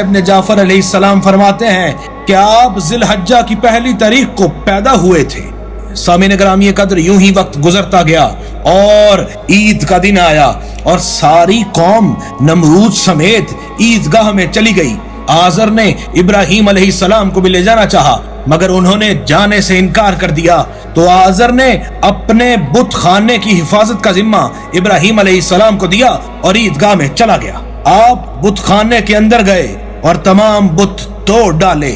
ابن جعفر علیہ السلام فرماتے ہیں کہ آپ ذی الحجہ کی پہلی تاریخ کو پیدا ہوئے تھے۔ سامعین گرامی قدر، یوں ہی وقت گزرتا گیا اور عید کا دن آیا اور ساری قوم نمرود سمیت عیدگاہ میں چلی گئی۔ آزر نے ابراہیم علیہ السلام کو بھی لے جانا چاہا مگر انہوں نے جانے سے انکار کر دیا، تو آزر نے اپنے بت خانے کی حفاظت کا ذمہ ابراہیم علیہ السلام کو دیا اور عیدگاہ میں چلا گیا۔ آپ بت خانے کے اندر گئے اور تمام بت توڑ ڈالے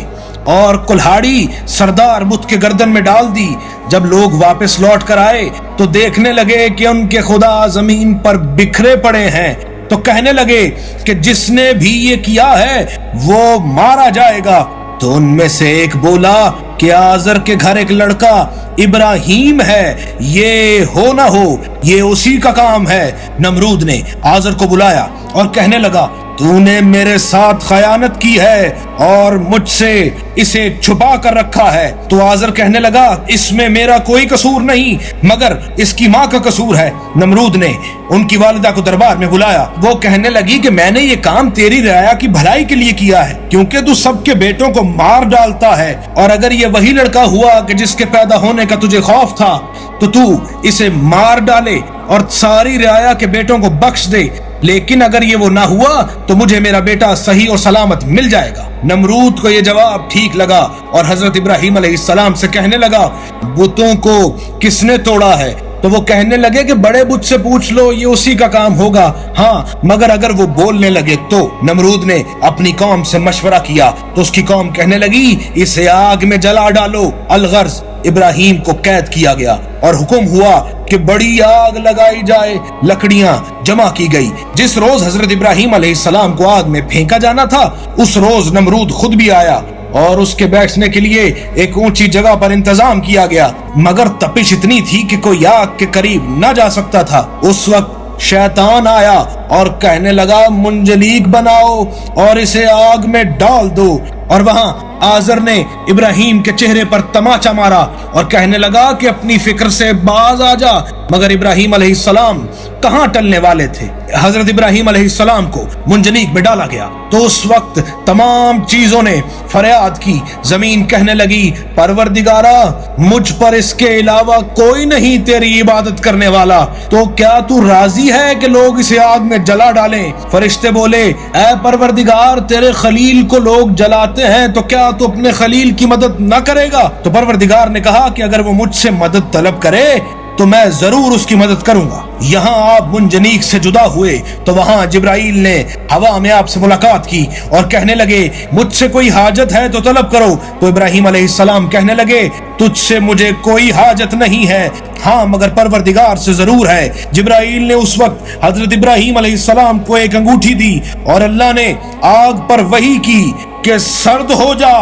اور کلہاڑی سردار بت کے گردن میں ڈال دی۔ جب لوگ واپس لوٹ کر آئے تو دیکھنے لگے کہ ان کے خدا زمین پر بکھرے پڑے ہیں، تو کہنے لگے کہ جس نے بھی یہ کیا ہے وہ مارا جائے گا۔ تو ان میں سے ایک بولا کہ آزر کے گھر ایک لڑکا ابراہیم ہے، یہ ہو نہ ہو یہ اسی کا کام ہے۔ نمرود نے آزر کو بلایا اور کہنے لگا تو نے میرے ساتھ خیانت کی ہے اور مجھ سے اسے چھپا کر رکھا ہے۔ تو آزر کہنے لگا اس میں میرا کوئی قصور نہیں مگر اس کی ماں کا قصور ہے۔ نمرود نے ان کی والدہ کو دربار میں بلایا۔ وہ کہنے لگی کہ میں نے یہ کام تیری رعایا کی بھلائی کے لیے کیا ہے، کیونکہ تو سب کے بیٹوں کو مار ڈالتا ہے، اور اگر یہ وہی لڑکا ہوا کہ جس کے پیدا ہونے کا تجھے خوف تھا تو اسے مار ڈالے اور ساری رعایا کے بیٹوں کو بخش دے، لیکن اگر یہ وہ نہ ہوا تو مجھے میرا بیٹا صحیح اور سلامت مل جائے گا۔ نمرود کو یہ جواب ٹھیک لگا اور حضرت ابراہیم علیہ السلام سے کہنے لگا بتوں کو کس نے توڑا ہے؟ تو وہ کہنے لگے کہ بڑے بت سے پوچھ لو، یہ اسی کا کام ہوگا، ہاں مگر اگر وہ بولنے لگے تو۔ نمرود نے اپنی قوم سے مشورہ کیا تو اس کی قوم کہنے لگی اسے آگ میں جلا ڈالو۔ الغرض ابراہیم کو قید کیا گیا اور حکم ہوا کہ بڑی آگ لگائی جائے۔ لکڑیاں جمع کی گئی۔ جس روز حضرت ابراہیم علیہ السلام کو آگ میں پھینکا جانا تھا اس روز نمرود خود بھی آیا اور اس کے بیٹھنے کے لیے ایک اونچی جگہ پر انتظام کیا گیا، مگر تپش اتنی تھی کہ کوئی آگ کے قریب نہ جا سکتا تھا۔ اس وقت شیطان آیا اور کہنے لگا منجلیک بناؤ اور اسے آگ میں ڈال دو، اور وہاں آزر نے ابراہیم کے چہرے پر تماچا مارا اور کہنے لگا کہ اپنی فکر سے باز آ جا، مگر ابراہیم علیہ السلام کہاں ٹلنے والے تھے۔ حضرت ابراہیم علیہ السلام کو منجنیق میں ڈالا گیا تو اس وقت تمام چیزوں نے فریاد کی۔ زمین کہنے لگی پروردگارا مجھ پر اس کے علاوہ کوئی نہیں تیری عبادت کرنے والا، تو کیا تو راضی ہے کہ لوگ اسے آگ میں جلا ڈالیں؟ فرشتے بولے اے پروردگار تیرے خلیل کو لوگ جلاتے ہیں تو کیا تو اپنے خلیل کی مدد نہ کرے گا؟ تو پروردگار نے کہا کہ اگر وہ مجھ سے مدد طلب کرے تو میں ضرور اس کی مدد کروں گا۔ یہاں آپ منجنیق سے جدا ہوئے تو وہاں جبرائیل نے ہوا میں آپ سے ملاقات کی اور کہنے لگے مجھ سے کوئی حاجت ہے تو طلب کرو۔ تو ابراہیم علیہ السلام کہنے لگے تجھ سے مجھے کوئی حاجت نہیں ہے، ہاں مگر پروردگار سے ضرور ہے۔ جبرائیل نے اس وقت حضرت ابراہیم علیہ السلام کو ایک انگوٹھی دی اور اللہ نے آگ پر وحی کی کہ سرد ہو جا،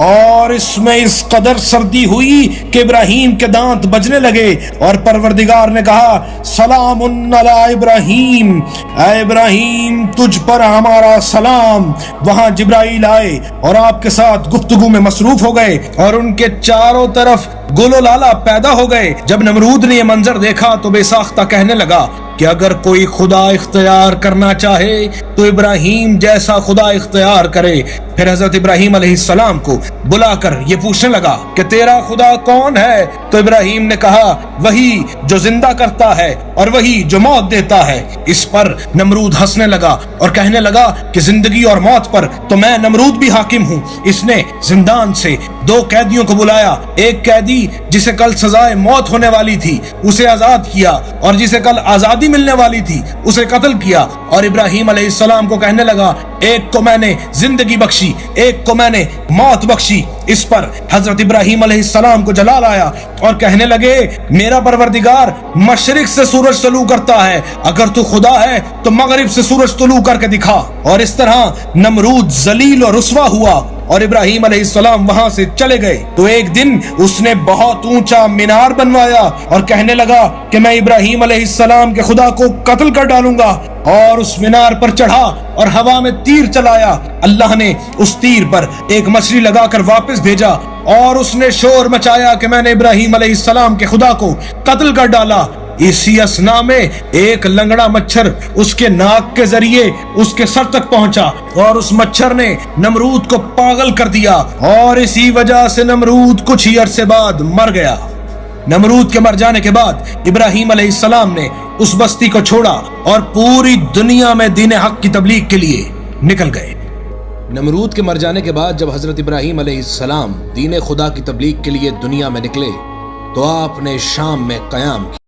اور اس میں اس قدر سردی ہوئی کہ ابراہیم کے دانت بجنے لگے، اور پروردگار نے کہا سلام علی ابراہیم، اے ابراہیم تجھ پر ہمارا سلام۔ وہاں جبرائیل آئے اور آپ کے ساتھ گفتگو میں مصروف ہو گئے اور ان کے چاروں طرف گل و لالا پیدا ہو گئے۔ جب نمرود نے یہ منظر دیکھا تو بے ساختہ کہنے لگا کہ اگر کوئی خدا اختیار کرنا چاہے تو ابراہیم جیسا خدا اختیار کرے۔ پھر حضرت ابراہیم علیہ السلام کو بلا کر یہ پوچھنے لگا کہ تیرا خدا کون ہے؟ تو ابراہیم نے کہا وہی جو زندہ کرتا ہے اور وہی جو موت دیتا ہے۔ اس پر نمرود ہنسنے لگا اور کہنے لگا کہ زندگی اور موت پر تو میں نمرود بھی حاکم ہوں۔ اس نے زندان سے 2 قیدیوں کو بلایا، ایک قیدی جسے کل سزائے موت ہونے والی تھی اسے آزاد کیا، اور جسے کل آزادی ملنے والی تھی اسے قتل کیا، اور ابراہیم علیہ السلام کو کہنے لگا ایک کو میں نے زندگی بخشی، ایک کو میں نے موت بخشی۔ اس پر حضرت ابراہیم علیہ السلام کو جلال آیا اور کہنے لگے میرا پروردگار مشرق سے سورج طلوع کرتا ہے، اگر تو خدا ہے تو مغرب سے سورج طلوع کر کے دکھا۔ اور اس طرح نمرود ذلیل اور رسوا ہوا اور ابراہیم علیہ السلام وہاں سے چلے گئے۔ تو ایک دن اس نے بہت اونچا مینار بنوایا اور کہنے لگا کہ میں ابراہیم علیہ السلام کے خدا کو قتل کر ڈالوں گا، اور اس مینار پر چڑھا اور ہوا میں تیر چلایا۔ اللہ نے اس تیر پر ایک مچھلی لگا کر واپس بھیجا، اور اس نے شور مچایا کہ میں نے ابراہیم علیہ السلام کے خدا کو قتل کر ڈالا۔ اسی اسنا میں ایک لنگڑا مچھر اس کے ناک کے ذریعے اس کے سر تک پہنچا اور اس مچھر نے نمرود کو پاگل کر دیا اور اسی وجہ سے نمرود کچھ ہی عرصے بعد مر گیا۔ نمرود کے مر جانے کے بعد ابراہیم علیہ السلام نے اس بستی کو چھوڑا اور پوری دنیا میں دین حق کی تبلیغ کے لیے نکل گئے۔ نمرود کے مر جانے کے بعد جب حضرت ابراہیم علیہ السلام دین خدا کی تبلیغ کے لیے دنیا میں نکلے تو آپ نے شام میں قیام کیا۔